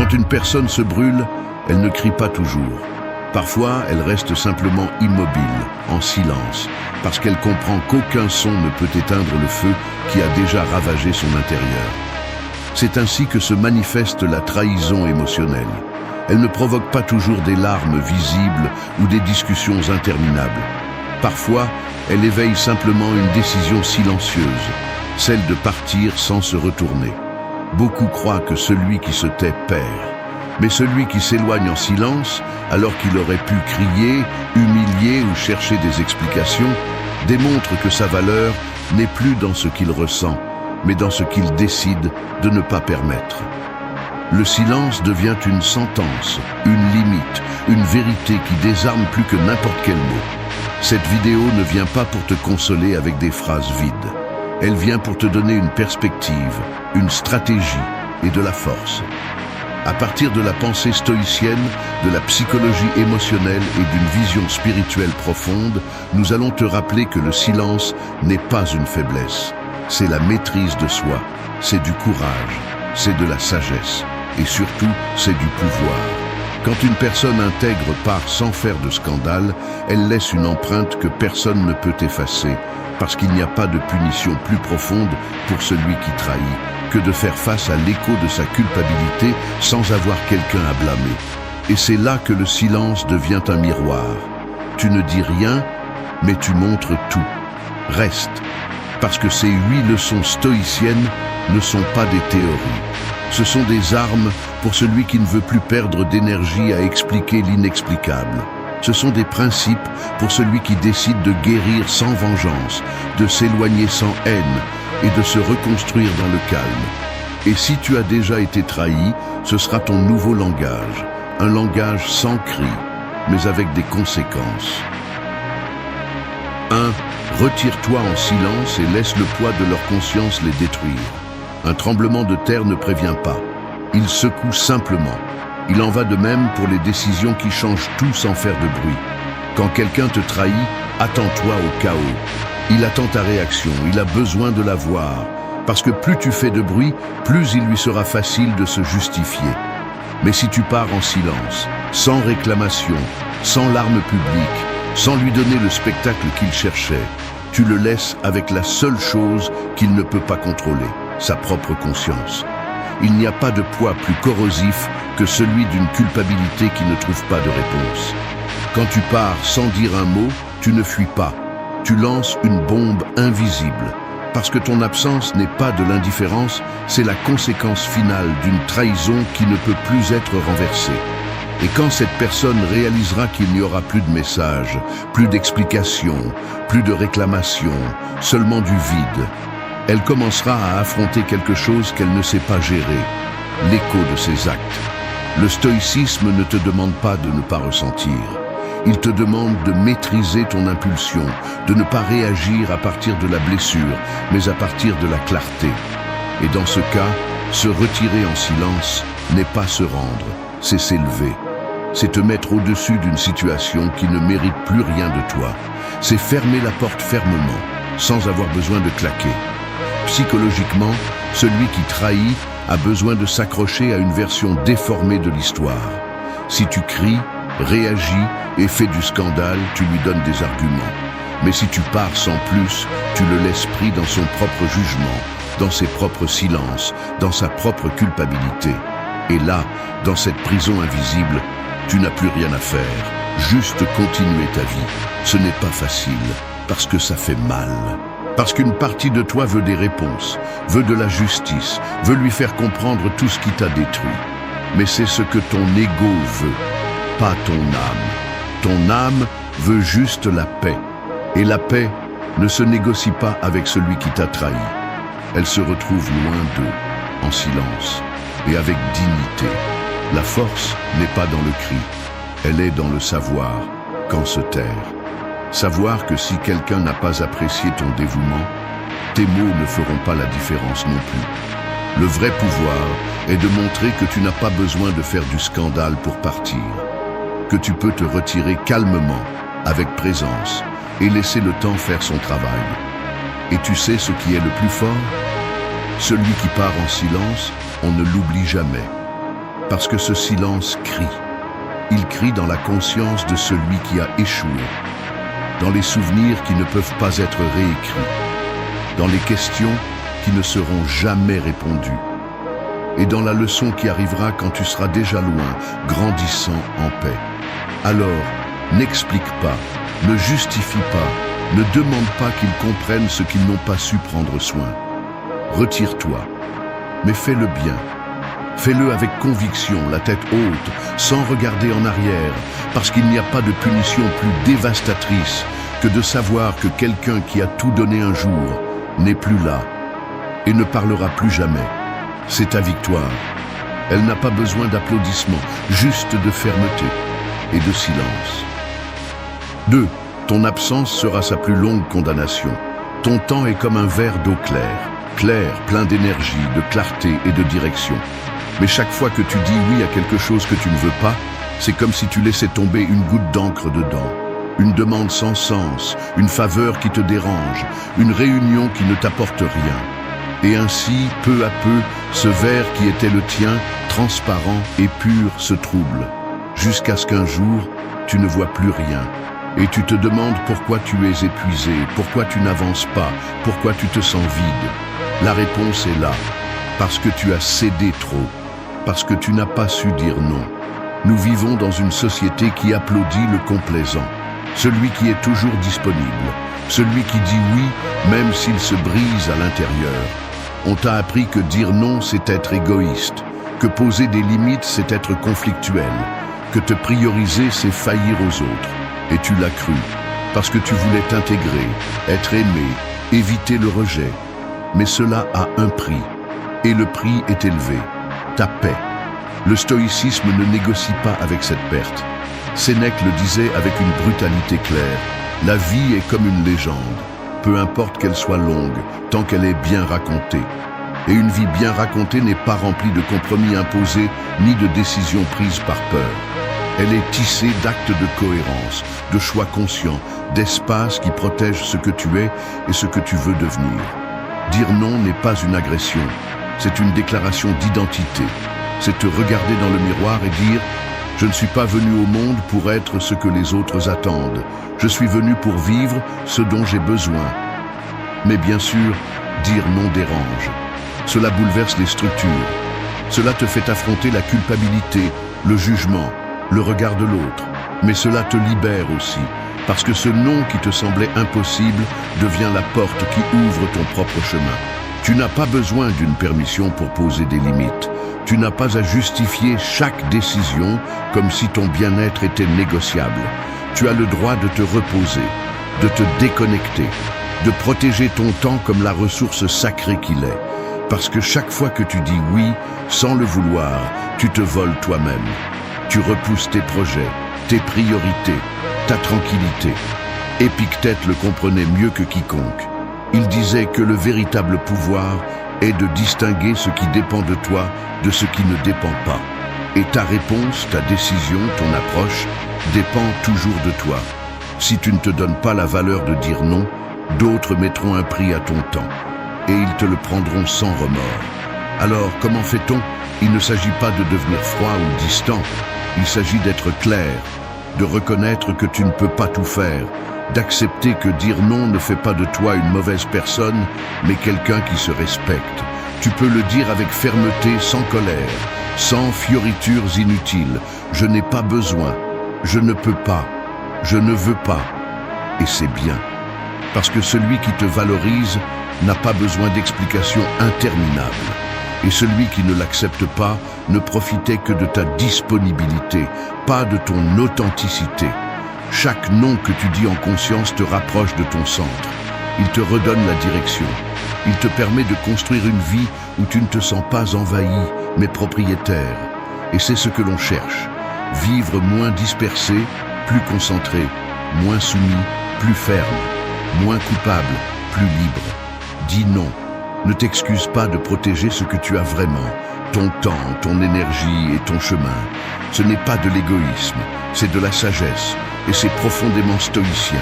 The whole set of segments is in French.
Quand une personne se brûle, elle ne crie pas toujours. Parfois, elle reste simplement immobile, en silence, parce qu'elle comprend qu'aucun son ne peut éteindre le feu qui a déjà ravagé son intérieur. C'est ainsi que se manifeste la trahison émotionnelle. Elle ne provoque pas toujours des larmes visibles ou des discussions interminables. Parfois, elle éveille simplement une décision silencieuse, celle de partir sans se retourner. Beaucoup croient que celui qui se tait perd. Mais celui qui s'éloigne en silence, alors qu'il aurait pu crier, humilier ou chercher des explications, démontre que sa valeur n'est plus dans ce qu'il ressent, mais dans ce qu'il décide de ne pas permettre. Le silence devient une sentence, une limite, une vérité qui désarme plus que n'importe quel mot. Cette vidéo ne vient pas pour te consoler avec des phrases vides. Elle vient pour te donner une perspective, une stratégie et de la force. À partir de la pensée stoïcienne, de la psychologie émotionnelle et d'une vision spirituelle profonde, nous allons te rappeler que le silence n'est pas une faiblesse. C'est la maîtrise de soi, c'est du courage, c'est de la sagesse et surtout, c'est du pouvoir. Quand une personne intègre part sans faire de scandale, elle laisse une empreinte que personne ne peut effacer, parce qu'il n'y a pas de punition plus profonde pour celui qui trahit que de faire face à l'écho de sa culpabilité sans avoir quelqu'un à blâmer. Et c'est là que le silence devient un miroir. Tu ne dis rien, mais tu montres tout. Reste, parce que ces 8 leçons stoïciennes ne sont pas des théories. Ce sont des armes pour celui qui ne veut plus perdre d'énergie à expliquer l'inexplicable. Ce sont des principes pour celui qui décide de guérir sans vengeance, de s'éloigner sans haine et de se reconstruire dans le calme. Et si tu as déjà été trahi, ce sera ton nouveau langage, un langage sans cri, mais avec des conséquences. 1. Retire-toi en silence et laisse le poids de leur conscience les détruire. Un tremblement de terre ne prévient pas. Il secoue simplement. Il en va de même pour les décisions qui changent tout sans faire de bruit. Quand quelqu'un te trahit, attends-toi au chaos. Il attend ta réaction, il a besoin de la voir. Parce que plus tu fais de bruit, plus il lui sera facile de se justifier. Mais si tu pars en silence, sans réclamation, sans larmes publiques, sans lui donner le spectacle qu'il cherchait, tu le laisses avec la seule chose qu'il ne peut pas contrôler, sa propre conscience. Il n'y a pas de poids plus corrosif que celui d'une culpabilité qui ne trouve pas de réponse. Quand tu pars sans dire un mot, tu ne fuis pas. Tu lances une bombe invisible. Parce que ton absence n'est pas de l'indifférence, c'est la conséquence finale d'une trahison qui ne peut plus être renversée. Et quand cette personne réalisera qu'il n'y aura plus de message, plus d'explications, plus de réclamations, seulement du vide, elle commencera à affronter quelque chose qu'elle ne sait pas gérer, l'écho de ses actes. Le stoïcisme ne te demande pas de ne pas ressentir. Il te demande de maîtriser ton impulsion, de ne pas réagir à partir de la blessure, mais à partir de la clarté. Et dans ce cas, se retirer en silence n'est pas se rendre, c'est s'élever. C'est te mettre au-dessus d'une situation qui ne mérite plus rien de toi. C'est fermer la porte fermement, sans avoir besoin de claquer. Psychologiquement, celui qui trahit a besoin de s'accrocher à une version déformée de l'histoire. Si tu cries, réagis et fais du scandale, tu lui donnes des arguments. Mais si tu pars sans plus, tu le laisses pris dans son propre jugement, dans ses propres silences, dans sa propre culpabilité. Et là, dans cette prison invisible, tu n'as plus rien à faire, juste continuer ta vie. Ce n'est pas facile, parce que ça fait mal. Parce qu'une partie de toi veut des réponses, veut de la justice, veut lui faire comprendre tout ce qui t'a détruit. Mais c'est ce que ton ego veut, pas ton âme. Ton âme veut juste la paix. Et la paix ne se négocie pas avec celui qui t'a trahi. Elle se retrouve loin d'eux, en silence, et avec dignité. La force n'est pas dans le cri, elle est dans le savoir, quand se taire. Savoir que si quelqu'un n'a pas apprécié ton dévouement, tes mots ne feront pas la différence non plus. Le vrai pouvoir est de montrer que tu n'as pas besoin de faire du scandale pour partir, que tu peux te retirer calmement, avec présence, et laisser le temps faire son travail. Et tu sais ce qui est le plus fort? Celui qui part en silence, on ne l'oublie jamais. Parce que ce silence crie. Il crie dans la conscience de celui qui a échoué, dans les souvenirs qui ne peuvent pas être réécrits, dans les questions qui ne seront jamais répondues, et dans la leçon qui arrivera quand tu seras déjà loin, grandissant en paix. Alors, n'explique pas, ne justifie pas, ne demande pas qu'ils comprennent ce qu'ils n'ont pas su prendre soin. Retire-toi, mais fais-le bien. Fais-le avec conviction, la tête haute, sans regarder en arrière, parce qu'il n'y a pas de punition plus dévastatrice que de savoir que quelqu'un qui a tout donné un jour n'est plus là et ne parlera plus jamais. C'est ta victoire. Elle n'a pas besoin d'applaudissements, juste de fermeté et de silence. 2. Ton absence sera sa plus longue condamnation. Ton temps est comme un verre d'eau clair, plein d'énergie, de clarté et de direction. Mais chaque fois que tu dis oui à quelque chose que tu ne veux pas, c'est comme si tu laissais tomber une goutte d'encre dedans. Une demande sans sens, une faveur qui te dérange, une réunion qui ne t'apporte rien. Et ainsi, peu à peu, ce verre qui était le tien, transparent et pur, se trouble. Jusqu'à ce qu'un jour, tu ne vois plus rien. Et tu te demandes pourquoi tu es épuisé, pourquoi tu n'avances pas, pourquoi tu te sens vide. La réponse est là. Parce que tu as cédé trop. Parce que tu n'as pas su dire non. Nous vivons dans une société qui applaudit le complaisant, celui qui est toujours disponible, celui qui dit oui même s'il se brise à l'intérieur. On t'a appris que dire non c'est être égoïste, que poser des limites c'est être conflictuel, que te prioriser c'est faillir aux autres. Et tu l'as cru, parce que tu voulais t'intégrer, être aimé, éviter le rejet. Mais cela a un prix, et le prix est élevé. Ta paix. Le stoïcisme ne négocie pas avec cette perte. Sénèque le disait avec une brutalité claire. La vie est comme une légende, peu importe qu'elle soit longue, tant qu'elle est bien racontée. Et une vie bien racontée n'est pas remplie de compromis imposés, ni de décisions prises par peur. Elle est tissée d'actes de cohérence, de choix conscients, d'espaces qui protègent ce que tu es et ce que tu veux devenir. Dire non n'est pas une agression. C'est une déclaration d'identité. C'est te regarder dans le miroir et dire « Je ne suis pas venu au monde pour être ce que les autres attendent. Je suis venu pour vivre ce dont j'ai besoin. » Mais bien sûr, dire non dérange. Cela bouleverse les structures. Cela te fait affronter la culpabilité, le jugement, le regard de l'autre. Mais cela te libère aussi, parce que ce non qui te semblait impossible devient la porte qui ouvre ton propre chemin. Tu n'as pas besoin d'une permission pour poser des limites. Tu n'as pas à justifier chaque décision comme si ton bien-être était négociable. Tu as le droit de te reposer, de te déconnecter, de protéger ton temps comme la ressource sacrée qu'il est. Parce que chaque fois que tu dis oui, sans le vouloir, tu te voles toi-même. Tu repousses tes projets, tes priorités, ta tranquillité. Épictète le comprenait mieux que quiconque. Il disait que le véritable pouvoir est de distinguer ce qui dépend de toi de ce qui ne dépend pas. Et ta réponse, ta décision, ton approche dépend toujours de toi. Si tu ne te donnes pas la valeur de dire non, d'autres mettront un prix à ton temps. Et ils te le prendront sans remords. Alors, comment fait-on? Il ne s'agit pas de devenir froid ou distant. Il s'agit d'être clair, de reconnaître que tu ne peux pas tout faire, d'accepter que dire non ne fait pas de toi une mauvaise personne, mais quelqu'un qui se respecte. Tu peux le dire avec fermeté, sans colère, sans fioritures inutiles. Je n'ai pas besoin, je ne peux pas, je ne veux pas. Et c'est bien. Parce que celui qui te valorise n'a pas besoin d'explications interminables. Et celui qui ne l'accepte pas ne profitait que de ta disponibilité, pas de ton authenticité. Chaque non que tu dis en conscience te rapproche de ton centre. Il te redonne la direction. Il te permet de construire une vie où tu ne te sens pas envahi, mais propriétaire. Et c'est ce que l'on cherche. Vivre moins dispersé, plus concentré, moins soumis, plus ferme, moins coupable, plus libre. Dis non. Ne t'excuse pas de protéger ce que tu as vraiment, ton temps, ton énergie et ton chemin. Ce n'est pas de l'égoïsme, c'est de la sagesse, et c'est profondément stoïcien.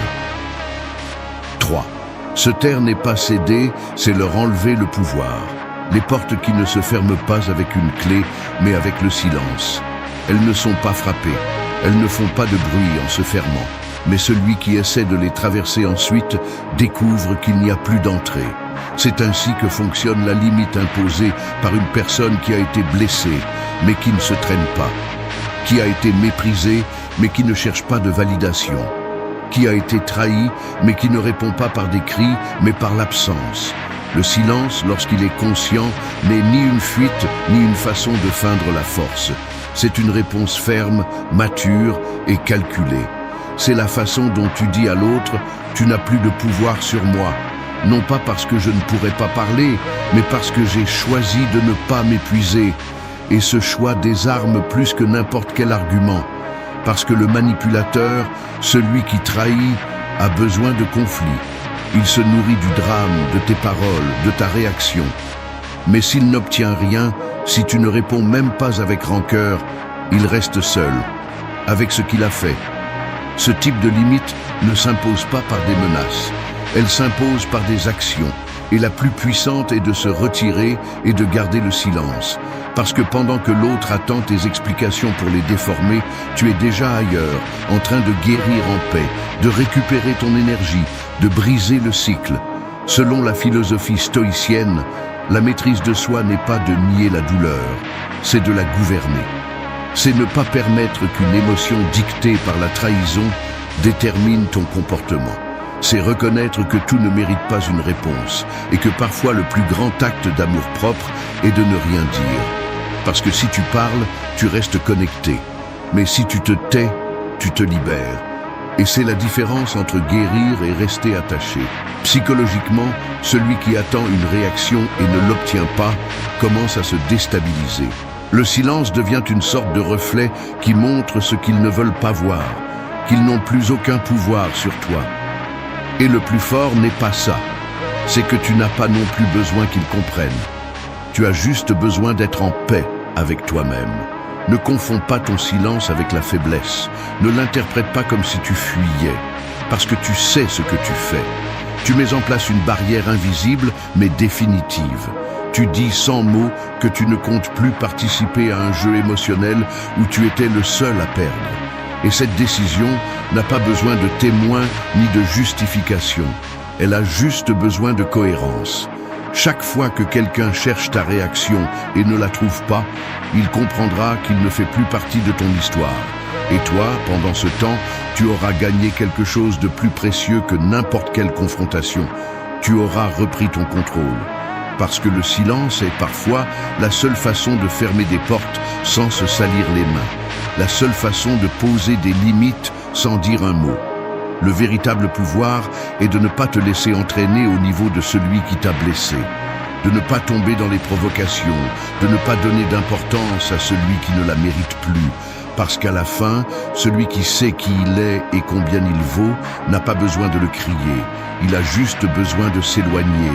3. Se taire n'est pas céder, c'est leur enlever le pouvoir. les portes qui ne se ferment pas avec une clé, mais avec le silence. Elles ne sont pas frappées, elles ne font pas de bruit en se fermant, mais celui qui essaie de les traverser ensuite découvre qu'il n'y a plus d'entrée. C'est ainsi que fonctionne la limite imposée par une personne qui a été blessée, mais qui ne se traîne pas, qui a été méprisée, mais qui ne cherche pas de validation, qui a été trahi, mais qui ne répond pas par des cris, mais par l'absence. Le silence, lorsqu'il est conscient, n'est ni une fuite, ni une façon de feindre la force. C'est une réponse ferme, mature et calculée. C'est la façon dont tu dis à l'autre « tu n'as plus de pouvoir sur moi ». Non pas parce que je ne pourrais pas parler, mais parce que j'ai choisi de ne pas m'épuiser. Et ce choix désarme plus que n'importe quel argument. Parce que le manipulateur, celui qui trahit, a besoin de conflit. Il se nourrit du drame, de tes paroles, de ta réaction. Mais s'il n'obtient rien, si tu ne réponds même pas avec rancœur, il reste seul, avec ce qu'il a fait. Ce type de limite ne s'impose pas par des menaces. Elle s'impose par des actions. Et la plus puissante est de se retirer et de garder le silence. Parce que pendant que l'autre attend tes explications pour les déformer, tu es déjà ailleurs, en train de guérir en paix, de récupérer ton énergie, de briser le cycle. Selon la philosophie stoïcienne, la maîtrise de soi n'est pas de nier la douleur, c'est de la gouverner. C'est ne pas permettre qu'une émotion dictée par la trahison détermine ton comportement. C'est reconnaître que tout ne mérite pas une réponse et que parfois le plus grand acte d'amour-propre est de ne rien dire. Parce que si tu parles, tu restes connecté. Mais si tu te tais, tu te libères. Et c'est la différence entre guérir et rester attaché. Psychologiquement, celui qui attend une réaction et ne l'obtient pas commence à se déstabiliser. Le silence devient une sorte de reflet qui montre ce qu'ils ne veulent pas voir, qu'ils n'ont plus aucun pouvoir sur toi. Et le plus fort n'est pas ça, c'est que tu n'as pas non plus besoin qu'ils comprennent. Tu as juste besoin d'être en paix avec toi-même. Ne confonds pas ton silence avec la faiblesse. Ne l'interprète pas comme si tu fuyais, parce que tu sais ce que tu fais. Tu mets en place une barrière invisible, mais définitive. Tu dis sans mots que tu ne comptes plus participer à un jeu émotionnel où tu étais le seul à perdre. Et cette décision n'a pas besoin de témoins ni de justification. Elle a juste besoin de cohérence. Chaque fois que quelqu'un cherche ta réaction et ne la trouve pas, il comprendra qu'il ne fait plus partie de ton histoire. Et toi, pendant ce temps, tu auras gagné quelque chose de plus précieux que n'importe quelle confrontation. Tu auras repris ton contrôle. Parce que le silence est parfois la seule façon de fermer des portes sans se salir les mains. La seule façon de poser des limites sans dire un mot. Le véritable pouvoir est de ne pas te laisser entraîner au niveau de celui qui t'a blessé, de ne pas tomber dans les provocations, de ne pas donner d'importance à celui qui ne la mérite plus, parce qu'à la fin, celui qui sait qui il est et combien il vaut n'a pas besoin de le crier, il a juste besoin de s'éloigner,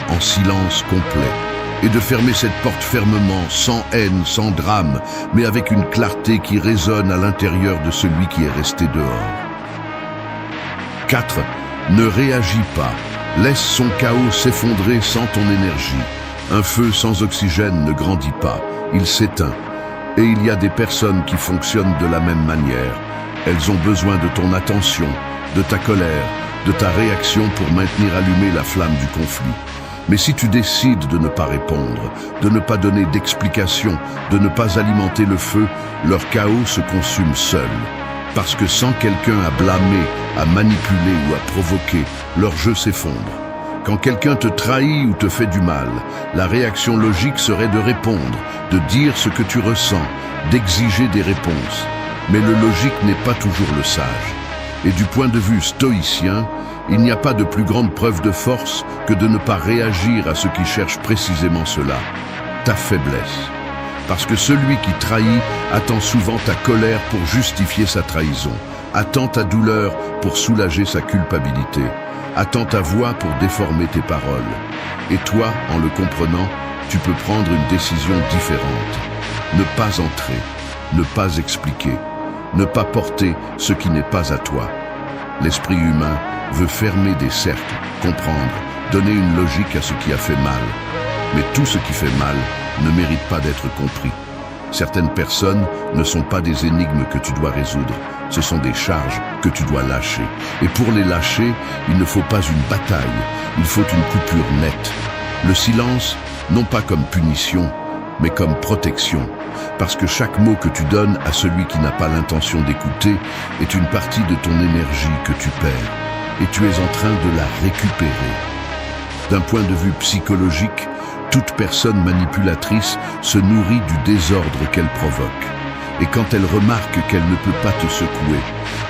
en silence complet, et de fermer cette porte fermement, sans haine, sans drame, mais avec une clarté qui résonne à l'intérieur de celui qui est resté dehors. 4. Ne réagis pas. Laisse son chaos s'effondrer sans ton énergie. Un feu sans oxygène ne grandit pas, il s'éteint. Et il y a des personnes qui fonctionnent de la même manière. Elles ont besoin de ton attention, de ta colère, de ta réaction pour maintenir allumée la flamme du conflit. Mais si tu décides de ne pas répondre, de ne pas donner d'explication, de ne pas alimenter le feu, leur chaos se consume seul. Parce que sans quelqu'un à blâmer, à manipuler ou à provoquer, leur jeu s'effondre. Quand quelqu'un te trahit ou te fait du mal, la réaction logique serait de répondre, de dire ce que tu ressens, d'exiger des réponses. Mais le logique n'est pas toujours le sage. Et du point de vue stoïcien, il n'y a pas de plus grande preuve de force que de ne pas réagir à ceux qui cherchent précisément cela, ta faiblesse. Parce que celui qui trahit attend souvent ta colère pour justifier sa trahison, attend ta douleur pour soulager sa culpabilité, attend ta voix pour déformer tes paroles. Et toi, en le comprenant, tu peux prendre une décision différente. Ne pas entrer, ne pas expliquer, ne pas porter ce qui n'est pas à toi. L'esprit humain veut fermer des cercles, comprendre, donner une logique à ce qui a fait mal. Mais tout ce qui fait mal ne mérite pas d'être compris. Certaines personnes ne sont pas des énigmes que tu dois résoudre, ce sont des charges que tu dois lâcher. Et pour les lâcher, il ne faut pas une bataille, il faut une coupure nette. Le silence, non pas comme punition, mais comme protection. Parce que chaque mot que tu donnes à celui qui n'a pas l'intention d'écouter est une partie de ton énergie que tu perds. Et tu es en train de la récupérer. D'un point de vue psychologique, toute personne manipulatrice se nourrit du désordre qu'elle provoque. Et quand elle remarque qu'elle ne peut pas te secouer,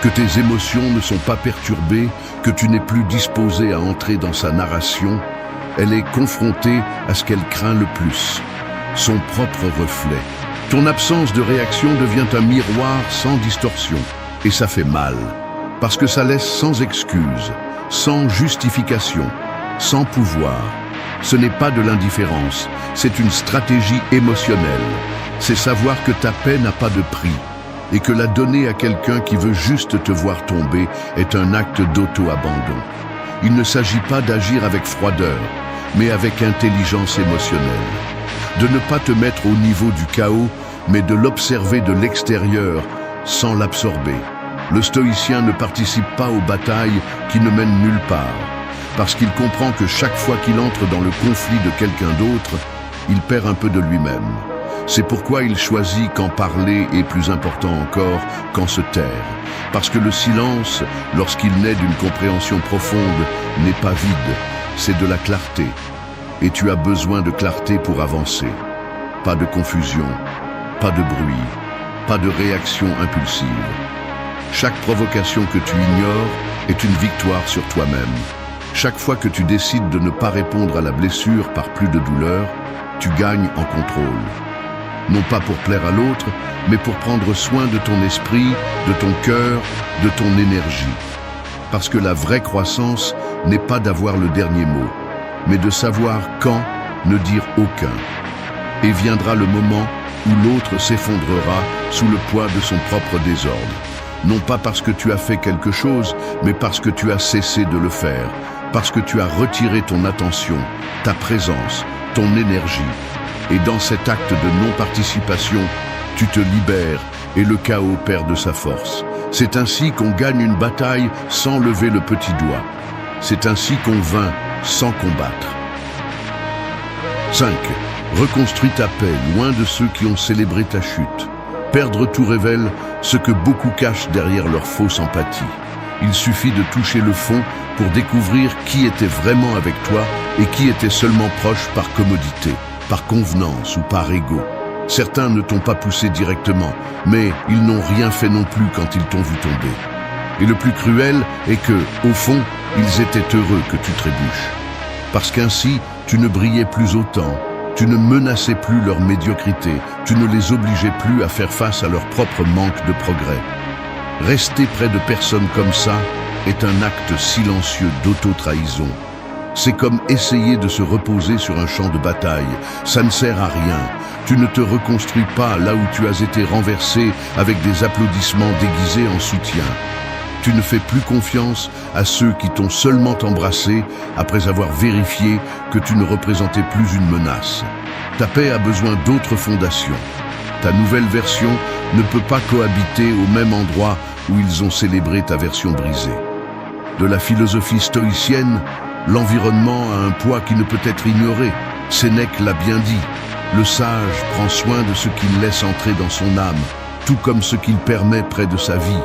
que tes émotions ne sont pas perturbées, que tu n'es plus disposé à entrer dans sa narration, elle est confrontée à ce qu'elle craint le plus, son propre reflet. Ton absence de réaction devient un miroir sans distorsion. Et ça fait mal, parce que ça laisse sans excuse, sans justification, sans pouvoir. Ce n'est pas de l'indifférence, c'est une stratégie émotionnelle. C'est savoir que ta paix n'a pas de prix et que la donner à quelqu'un qui veut juste te voir tomber est un acte d'auto-abandon. Il ne s'agit pas d'agir avec froideur, mais avec intelligence émotionnelle. De ne pas te mettre au niveau du chaos, mais de l'observer de l'extérieur sans l'absorber. Le stoïcien ne participe pas aux batailles qui ne mènent nulle part, parce qu'il comprend que chaque fois qu'il entre dans le conflit de quelqu'un d'autre, il perd un peu de lui-même. C'est pourquoi il choisit qu'en parler est plus important encore qu'en se taire. Parce que le silence, lorsqu'il naît d'une compréhension profonde, n'est pas vide, c'est de la clarté. Et tu as besoin de clarté pour avancer. Pas de confusion, pas de bruit, pas de réaction impulsive. Chaque provocation que tu ignores est une victoire sur toi-même. Chaque fois que tu décides de ne pas répondre à la blessure par plus de douleur, tu gagnes en contrôle. Non pas pour plaire à l'autre, mais pour prendre soin de ton esprit, de ton cœur, de ton énergie. Parce que la vraie croissance n'est pas d'avoir le dernier mot, mais de savoir quand ne dire aucun. Et viendra le moment où l'autre s'effondrera sous le poids de son propre désordre. Non pas parce que tu as fait quelque chose, mais parce que tu as cessé de le faire, parce que tu as retiré ton attention, ta présence, ton énergie. Et dans cet acte de non-participation, tu te libères et le chaos perd de sa force. C'est ainsi qu'on gagne une bataille sans lever le petit doigt. C'est ainsi qu'on vainc sans combattre. 5. Reconstruis ta paix, loin de ceux qui ont célébré ta chute. Perdre tout révèle ce que beaucoup cachent derrière leur fausse empathie. Il suffit de toucher le fond pour découvrir qui était vraiment avec toi et qui était seulement proche par commodité, par convenance ou par ego. Certains ne t'ont pas poussé directement, mais ils n'ont rien fait non plus quand ils t'ont vu tomber. Et le plus cruel est que, au fond, ils étaient heureux que tu trébuches. Parce qu'ainsi, tu ne brillais plus autant, tu ne menaçais plus leur médiocrité, tu ne les obligeais plus à faire face à leur propre manque de progrès. Rester près de personnes comme ça est un acte silencieux d'auto-trahison. C'est comme essayer de se reposer sur un champ de bataille. Ça ne sert à rien. Tu ne te reconstruis pas là où tu as été renversé avec des applaudissements déguisés en soutien. Tu ne fais plus confiance à ceux qui t'ont seulement embrassé après avoir vérifié que tu ne représentais plus une menace. Ta paix a besoin d'autres fondations. Ta nouvelle version ne peut pas cohabiter au même endroit où ils ont célébré ta version brisée. De la philosophie stoïcienne, l'environnement a un poids qui ne peut être ignoré. Sénèque l'a bien dit. Le sage prend soin de ce qu'il laisse entrer dans son âme, tout comme ce qu'il permet près de sa vie.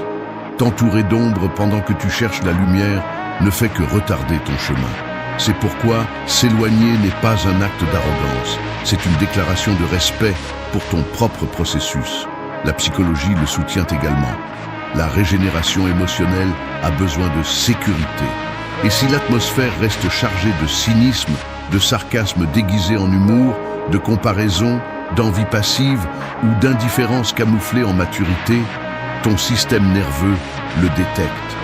T'entourer d'ombre pendant que tu cherches la lumière ne fait que retarder ton chemin. C'est pourquoi s'éloigner n'est pas un acte d'arrogance, c'est une déclaration de respect pour ton propre processus. La psychologie le soutient également. La régénération émotionnelle a besoin de sécurité. Et si l'atmosphère reste chargée de cynisme, de sarcasme déguisé en humour, de comparaison, d'envie passive ou d'indifférence camouflée en maturité, ton système nerveux le détecte.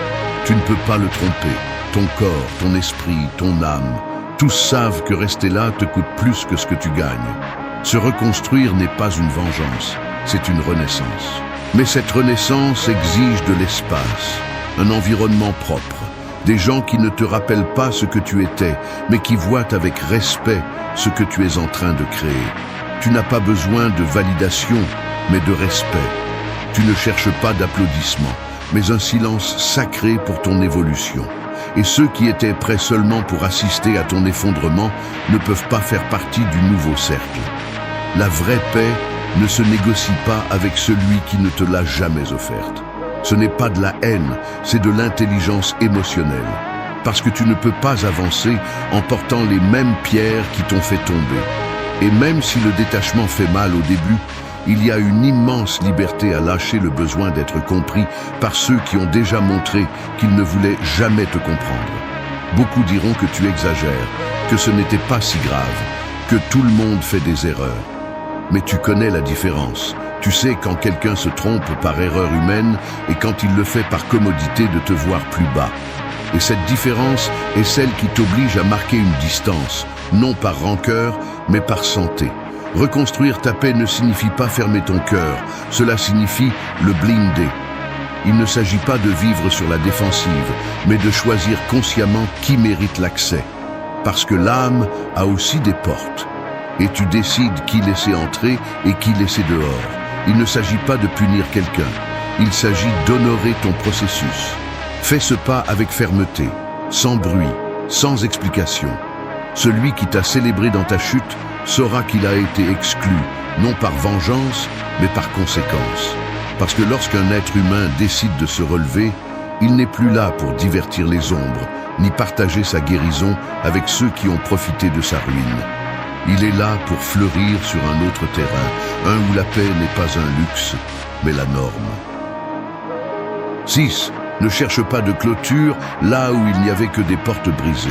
Tu ne peux pas le tromper. Ton corps, ton esprit, ton âme, tous savent que rester là te coûte plus que ce que tu gagnes. Se reconstruire n'est pas une vengeance, c'est une renaissance. Mais cette renaissance exige de l'espace, un environnement propre, Des gens qui ne te rappellent pas ce que tu étais, mais qui voient avec respect ce que tu es en train de créer. Tu n'as pas besoin de validation, mais de respect. Tu ne cherches pas d'applaudissements, mais un silence sacré pour ton évolution. Et ceux qui étaient prêts seulement pour assister à ton effondrement ne peuvent pas faire partie du nouveau cercle. La vraie paix ne se négocie pas avec celui qui ne te l'a jamais offerte. Ce n'est pas de la haine, c'est de l'intelligence émotionnelle. Parce que tu ne peux pas avancer en portant les mêmes pierres qui t'ont fait tomber. Et même si le détachement fait mal au début, il y a une immense liberté à lâcher le besoin d'être compris par ceux qui ont déjà montré qu'ils ne voulaient jamais te comprendre. Beaucoup diront que tu exagères, que ce n'était pas si grave, que tout le monde fait des erreurs. Mais tu connais la différence. Tu sais quand quelqu'un se trompe par erreur humaine et quand il le fait par commodité de te voir plus bas. Et cette différence est celle qui t'oblige à marquer une distance, non par rancœur, mais par santé. Reconstruire ta paix ne signifie pas fermer ton cœur, cela signifie le blinder. Il ne s'agit pas de vivre sur la défensive, mais de choisir consciemment qui mérite l'accès. Parce que l'âme a aussi des portes. Et tu décides qui laisser entrer et qui laisser dehors. Il ne s'agit pas de punir quelqu'un, il s'agit d'honorer ton processus. Fais ce pas avec fermeté, sans bruit, sans explication. Celui qui t'a célébré dans ta chute saura qu'il a été exclu, non par vengeance, mais par conséquence. Parce que lorsqu'un être humain décide de se relever, il n'est plus là pour divertir les ombres, ni partager sa guérison avec ceux qui ont profité de sa ruine. Il est là pour fleurir sur un autre terrain, un où la paix n'est pas un luxe, mais la norme. 6. Ne cherche pas de clôture là où il n'y avait que des portes brisées.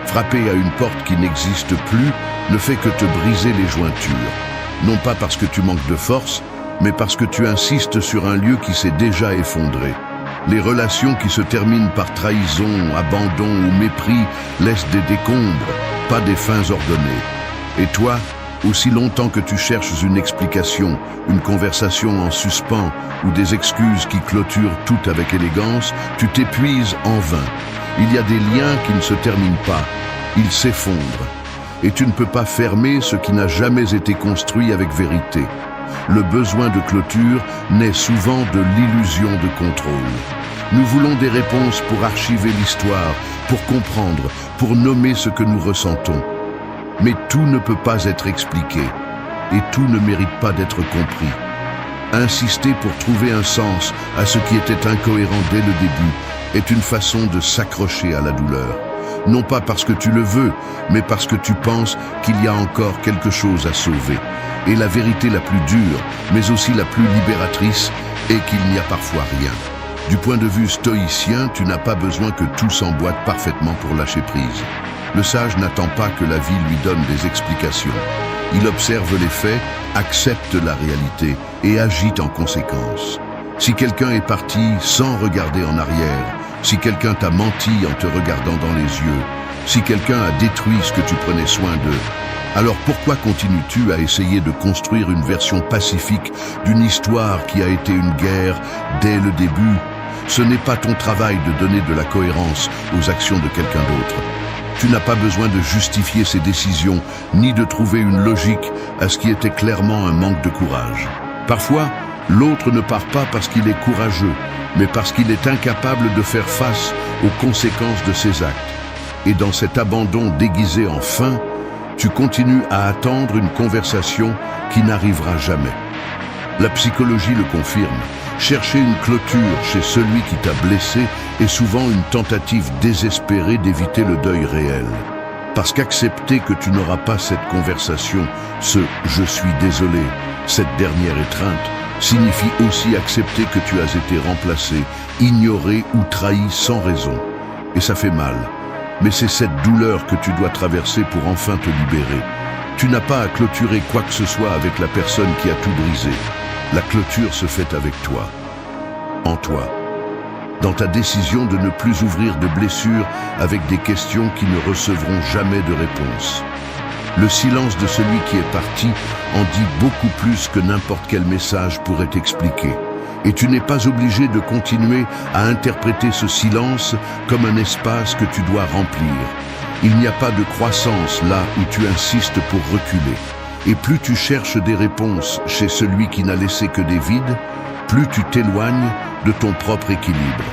Frapper à une porte qui n'existe plus ne fait que te briser les jointures. Non pas parce que tu manques de force, mais parce que tu insistes sur un lieu qui s'est déjà effondré. Les relations qui se terminent par trahison, abandon ou mépris laissent des décombres, pas des fins ordonnées. Et toi, aussi longtemps que tu cherches une explication, une conversation en suspens ou des excuses qui clôturent tout avec élégance, tu t'épuises en vain. Il y a des liens qui ne se terminent pas, ils s'effondrent. Et tu ne peux pas fermer ce qui n'a jamais été construit avec vérité. Le besoin de clôture naît souvent de l'illusion de contrôle. Nous voulons des réponses pour archiver l'histoire, pour comprendre, pour nommer ce que nous ressentons. Mais tout ne peut pas être expliqué, et tout ne mérite pas d'être compris. Insister pour trouver un sens à ce qui était incohérent dès le début est une façon de s'accrocher à la douleur. Non pas parce que tu le veux, mais parce que tu penses qu'il y a encore quelque chose à sauver. Et la vérité la plus dure, mais aussi la plus libératrice, est qu'il n'y a parfois rien. Du point de vue stoïcien, tu n'as pas besoin que tout s'emboîte parfaitement pour lâcher prise. Le sage n'attend pas que la vie lui donne des explications. Il observe les faits, accepte la réalité et agit en conséquence. Si quelqu'un est parti sans regarder en arrière, si quelqu'un t'a menti en te regardant dans les yeux, si quelqu'un a détruit ce que tu prenais soin d'eux, alors pourquoi continues-tu à essayer de construire une version pacifique d'une histoire qui a été une guerre dès le début? Ce n'est pas ton travail de donner de la cohérence aux actions de quelqu'un d'autre. Tu n'as pas besoin de justifier ses décisions, ni de trouver une logique à ce qui était clairement un manque de courage. Parfois, l'autre ne part pas parce qu'il est courageux, mais parce qu'il est incapable de faire face aux conséquences de ses actes. Et dans cet abandon déguisé en faim, tu continues à attendre une conversation qui n'arrivera jamais. La psychologie le confirme. Chercher une clôture chez celui qui t'a blessé est souvent une tentative désespérée d'éviter le deuil réel. Parce qu'accepter que tu n'auras pas cette conversation, ce « je suis désolé », cette dernière étreinte, signifie aussi accepter que tu as été remplacé, ignoré ou trahi sans raison. Et ça fait mal. Mais c'est cette douleur que tu dois traverser pour enfin te libérer. Tu n'as pas à clôturer quoi que ce soit avec la personne qui a tout brisé. La clôture se fait avec toi, en toi, dans ta décision de ne plus ouvrir de blessures avec des questions qui ne recevront jamais de réponse. Le silence de celui qui est parti en dit beaucoup plus que n'importe quel message pourrait expliquer. Et tu n'es pas obligé de continuer à interpréter ce silence comme un espace que tu dois remplir. Il n'y a pas de croissance là où tu insistes pour reculer. Et plus tu cherches des réponses chez celui qui n'a laissé que des vides, plus tu t'éloignes de ton propre équilibre.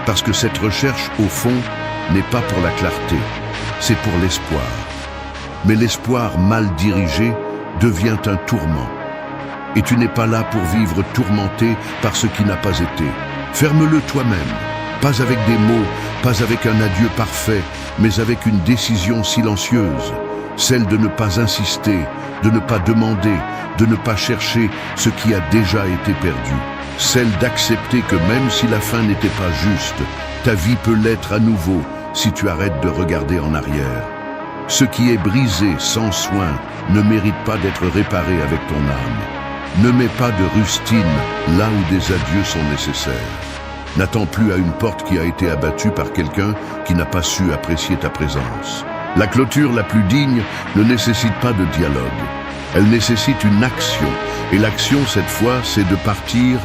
Parce que cette recherche, au fond, n'est pas pour la clarté, c'est pour l'espoir. Mais l'espoir mal dirigé devient un tourment. Et tu n'es pas là pour vivre tourmenté par ce qui n'a pas été. Ferme-le toi-même, pas avec des mots, pas avec un adieu parfait, mais avec une décision silencieuse, celle de ne pas insister, de ne pas demander, de ne pas chercher ce qui a déjà été perdu, celle d'accepter que même si la fin n'était pas juste, ta vie peut l'être à nouveau si tu arrêtes de regarder en arrière. Ce qui est brisé sans soin ne mérite pas d'être réparé avec ton âme. Ne mets pas de rustine là où des adieux sont nécessaires. N'attends plus à une porte qui a été abattue par quelqu'un qui n'a pas su apprécier ta présence. La clôture la plus digne ne nécessite pas de dialogue. Elle nécessite une action. Et l'action, cette fois, c'est de partir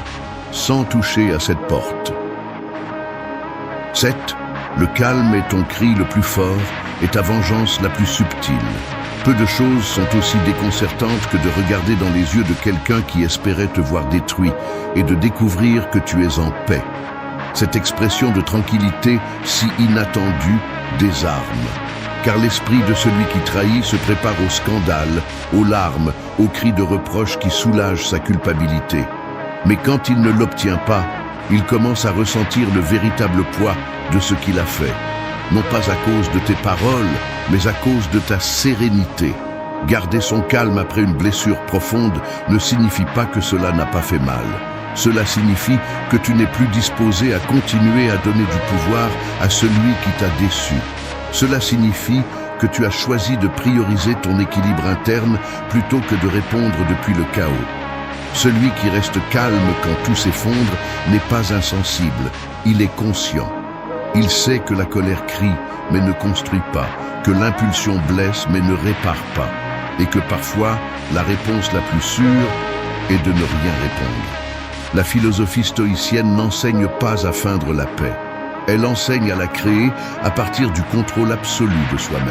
sans toucher à cette porte. 7. Le calme est ton cri le plus fort et ta vengeance la plus subtile. Peu de choses sont aussi déconcertantes que de regarder dans les yeux de quelqu'un qui espérait te voir détruit et de découvrir que tu es en paix. Cette expression de tranquillité si inattendue désarme. Car l'esprit de celui qui trahit se prépare au scandale, aux larmes, aux cris de reproche qui soulagent sa culpabilité. Mais quand il ne l'obtient pas, il commence à ressentir le véritable poids de ce qu'il a fait. Non pas à cause de tes paroles, mais à cause de ta sérénité. Garder son calme après une blessure profonde ne signifie pas que cela n'a pas fait mal. Cela signifie que tu n'es plus disposé à continuer à donner du pouvoir à celui qui t'a déçu. Cela signifie que tu as choisi de prioriser ton équilibre interne plutôt que de répondre depuis le chaos. Celui qui reste calme quand tout s'effondre n'est pas insensible, il est conscient. Il sait que la colère crie mais ne construit pas, que l'impulsion blesse mais ne répare pas, et que parfois la réponse la plus sûre est de ne rien répondre. La philosophie stoïcienne n'enseigne pas à feindre la paix. Elle enseigne à la créer à partir du contrôle absolu de soi-même.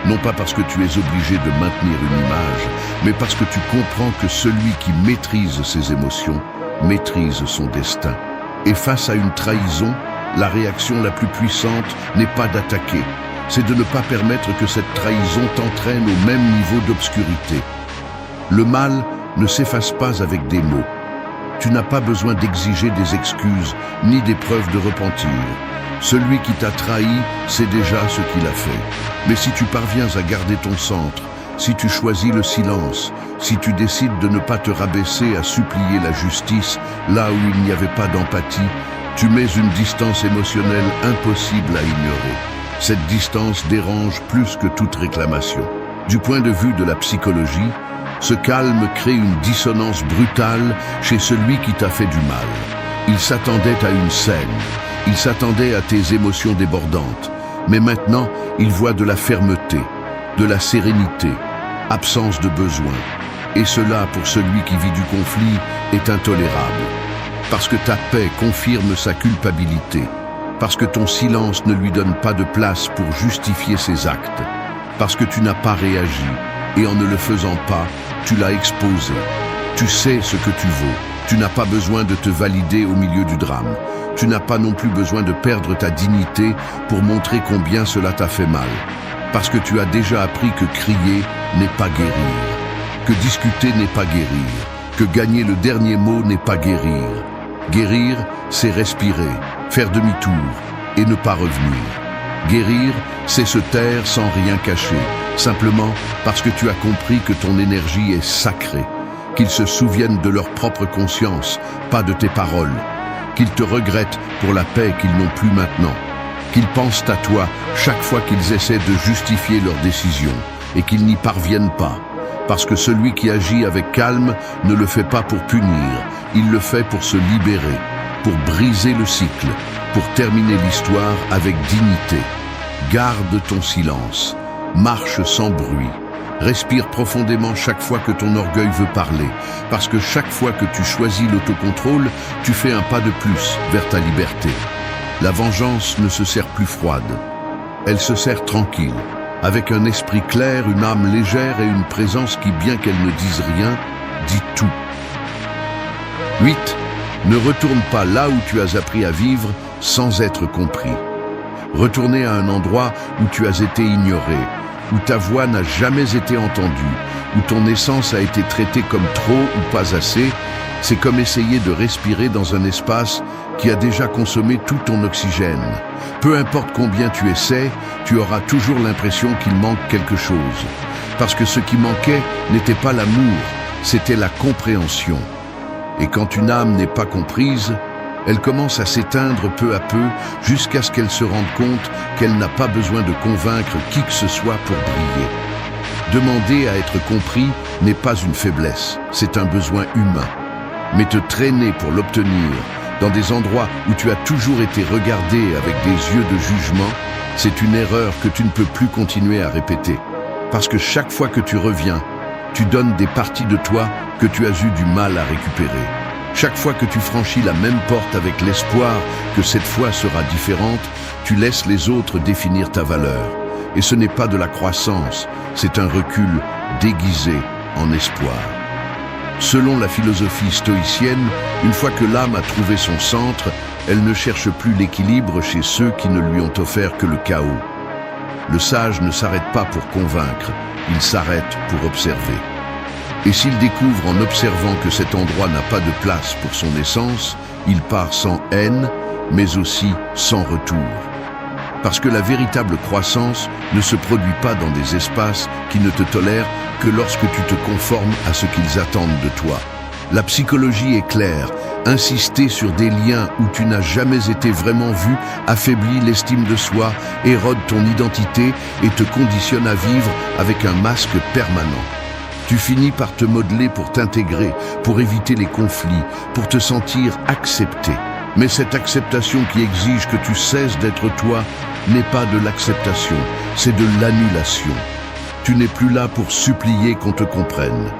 Non pas parce que tu es obligé de maintenir une image, mais parce que tu comprends que celui qui maîtrise ses émotions maîtrise son destin. Et face à une trahison, la réaction la plus puissante n'est pas d'attaquer, c'est de ne pas permettre que cette trahison t'entraîne au même niveau d'obscurité. Le mal ne s'efface pas avec des mots. Tu n'as pas besoin d'exiger des excuses ni des preuves de repentir. Celui qui t'a trahi sait déjà ce qu'il a fait. Mais si tu parviens à garder ton centre, si tu choisis le silence, si tu décides de ne pas te rabaisser à supplier la justice là où il n'y avait pas d'empathie, tu mets une distance émotionnelle impossible à ignorer. Cette distance dérange plus que toute réclamation. Du point de vue de la psychologie, ce calme crée une dissonance brutale chez celui qui t'a fait du mal. Il s'attendait à une scène, il s'attendait à tes émotions débordantes, mais maintenant il voit de la fermeté, de la sérénité, absence de besoin. Et cela, pour celui qui vit du conflit, est intolérable. Parce que ta paix confirme sa culpabilité, parce que ton silence ne lui donne pas de place pour justifier ses actes, parce que tu n'as pas réagi, et en ne le faisant pas, tu l'as exposé. Tu sais ce que tu vaux. Tu n'as pas besoin de te valider au milieu du drame. Tu n'as pas non plus besoin de perdre ta dignité pour montrer combien cela t'a fait mal. Parce que tu as déjà appris que crier n'est pas guérir, que discuter n'est pas guérir, que gagner le dernier mot n'est pas guérir. Guérir, c'est respirer, faire demi-tour et ne pas revenir. Guérir, c'est se taire sans rien cacher, simplement parce que tu as compris que ton énergie est sacrée, qu'ils se souviennent de leur propre conscience, pas de tes paroles, qu'ils te regrettent pour la paix qu'ils n'ont plus maintenant, qu'ils pensent à toi chaque fois qu'ils essaient de justifier leurs décisions et qu'ils n'y parviennent pas, parce que celui qui agit avec calme ne le fait pas pour punir, il le fait pour se libérer, pour briser le cycle, pour terminer l'histoire avec dignité. Garde ton silence, marche sans bruit, Respire profondément chaque fois que ton orgueil veut parler, parce que chaque fois que tu choisis l'autocontrôle, tu fais un pas de plus vers ta liberté. La vengeance ne se serre plus froide. Elle se serre tranquille, avec un esprit clair, une âme légère et une présence qui, bien qu'elle ne dise rien, dit tout. 8. Ne retourne pas là où tu as appris à vivre sans être compris. Retourner à un endroit où tu as été ignoré, où ta voix n'a jamais été entendue, où ton essence a été traitée comme trop ou pas assez, c'est comme essayer de respirer dans un espace qui a déjà consommé tout ton oxygène. Peu importe combien tu essaies, tu auras toujours l'impression qu'il manque quelque chose. Parce que ce qui manquait n'était pas l'amour, c'était la compréhension. Et quand une âme n'est pas comprise, elle commence à s'éteindre peu à peu jusqu'à ce qu'elle se rende compte qu'elle n'a pas besoin de convaincre qui que ce soit pour briller. Demander à être compris n'est pas une faiblesse, c'est un besoin humain. Mais te traîner pour l'obtenir dans des endroits où tu as toujours été regardé avec des yeux de jugement, c'est une erreur que tu ne peux plus continuer à répéter. Parce que chaque fois que tu reviens, tu donnes des parties de toi que tu as eu du mal à récupérer. Chaque fois que tu franchis la même porte avec l'espoir que cette fois sera différente, tu laisses les autres définir ta valeur. Et ce n'est pas de la croissance, c'est un recul déguisé en espoir. Selon la philosophie stoïcienne, une fois que l'âme a trouvé son centre, elle ne cherche plus l'équilibre chez ceux qui ne lui ont offert que le chaos. Le sage ne s'arrête pas pour convaincre, il s'arrête pour observer. Et s'il découvre en observant que cet endroit n'a pas de place pour son essence, il part sans haine, mais aussi sans retour. Parce que la véritable croissance ne se produit pas dans des espaces qui ne te tolèrent que lorsque tu te conformes à ce qu'ils attendent de toi. La psychologie est claire, insister sur des liens où tu n'as jamais été vraiment vu affaiblit l'estime de soi, érode ton identité et te conditionne à vivre avec un masque permanent. Tu finis par te modeler pour t'intégrer, pour éviter les conflits, pour te sentir accepté. Mais cette acceptation qui exige que tu cesses d'être toi n'est pas de l'acceptation, c'est de l'annulation. Tu n'es plus là pour supplier qu'on te comprenne.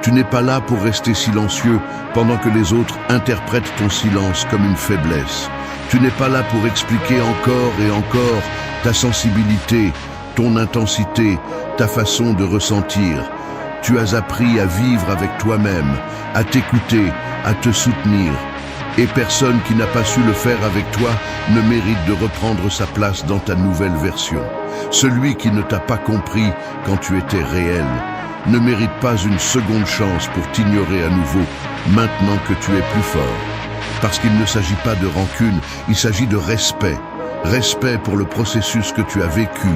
Tu n'es pas là pour rester silencieux pendant que les autres interprètent ton silence comme une faiblesse. Tu n'es pas là pour expliquer encore et encore ta sensibilité, ton intensité, ta façon de ressentir. Tu as appris à vivre avec toi-même, à t'écouter, à te soutenir. Et personne qui n'a pas su le faire avec toi ne mérite de reprendre sa place dans ta nouvelle version. Celui qui ne t'a pas compris quand tu étais réel ne mérite pas une seconde chance pour t'ignorer à nouveau, maintenant que tu es plus fort. Parce qu'il ne s'agit pas de rancune, il s'agit de respect. Respect pour le processus que tu as vécu,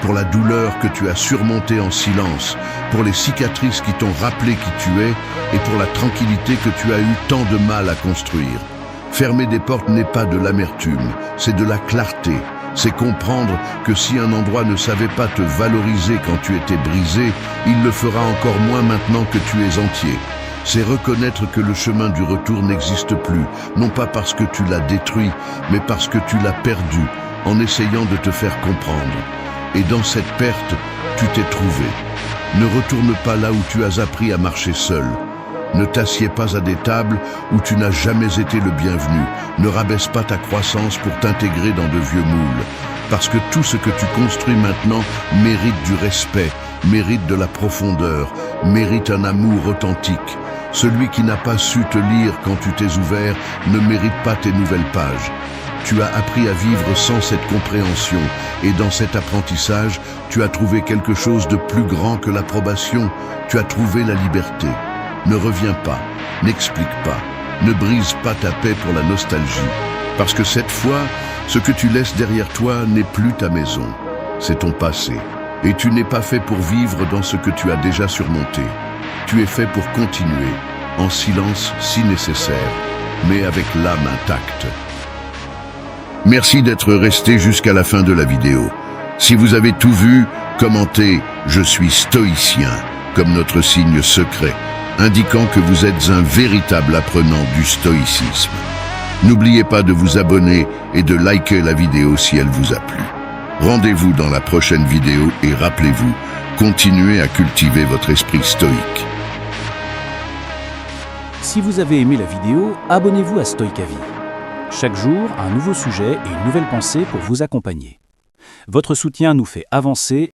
pour la douleur que tu as surmontée en silence, pour les cicatrices qui t'ont rappelé qui tu es et pour la tranquillité que tu as eu tant de mal à construire. Fermer des portes n'est pas de l'amertume, c'est de la clarté. C'est comprendre que si un endroit ne savait pas te valoriser quand tu étais brisé, il le fera encore moins maintenant que tu es entier. C'est reconnaître que le chemin du retour n'existe plus, non pas parce que tu l'as détruit, mais parce que tu l'as perdu, en essayant de te faire comprendre. Et dans cette perte, tu t'es trouvé. Ne retourne pas là où tu as appris à marcher seul. Ne t'assieds pas à des tables où tu n'as jamais été le bienvenu. Ne rabaisse pas ta croissance pour t'intégrer dans de vieux moules. Parce que tout ce que tu construis maintenant mérite du respect, mérite de la profondeur, mérite un amour authentique. Celui qui n'a pas su te lire quand tu t'es ouvert ne mérite pas tes nouvelles pages. Tu as appris à vivre sans cette compréhension et dans cet apprentissage, tu as trouvé quelque chose de plus grand que l'approbation. Tu as trouvé la liberté. Ne reviens pas, n'explique pas, ne brise pas ta paix pour la nostalgie. Parce que cette fois, ce que tu laisses derrière toi n'est plus ta maison, c'est ton passé. Et tu n'es pas fait pour vivre dans ce que tu as déjà surmonté. Tu es fait pour continuer, en silence si nécessaire, mais avec l'âme intacte. Merci d'être resté jusqu'à la fin de la vidéo. Si vous avez tout vu, commentez « Je suis stoïcien » comme notre signe secret, indiquant que vous êtes un véritable apprenant du stoïcisme. N'oubliez pas de vous abonner et de liker la vidéo si elle vous a plu. Rendez-vous dans la prochaine vidéo et rappelez-vous, Continuez à cultiver votre esprit stoïque. Si vous avez aimé la vidéo, abonnez-vous à Stoïcavi. Chaque jour, un nouveau sujet et une nouvelle pensée pour vous accompagner. Votre soutien nous fait avancer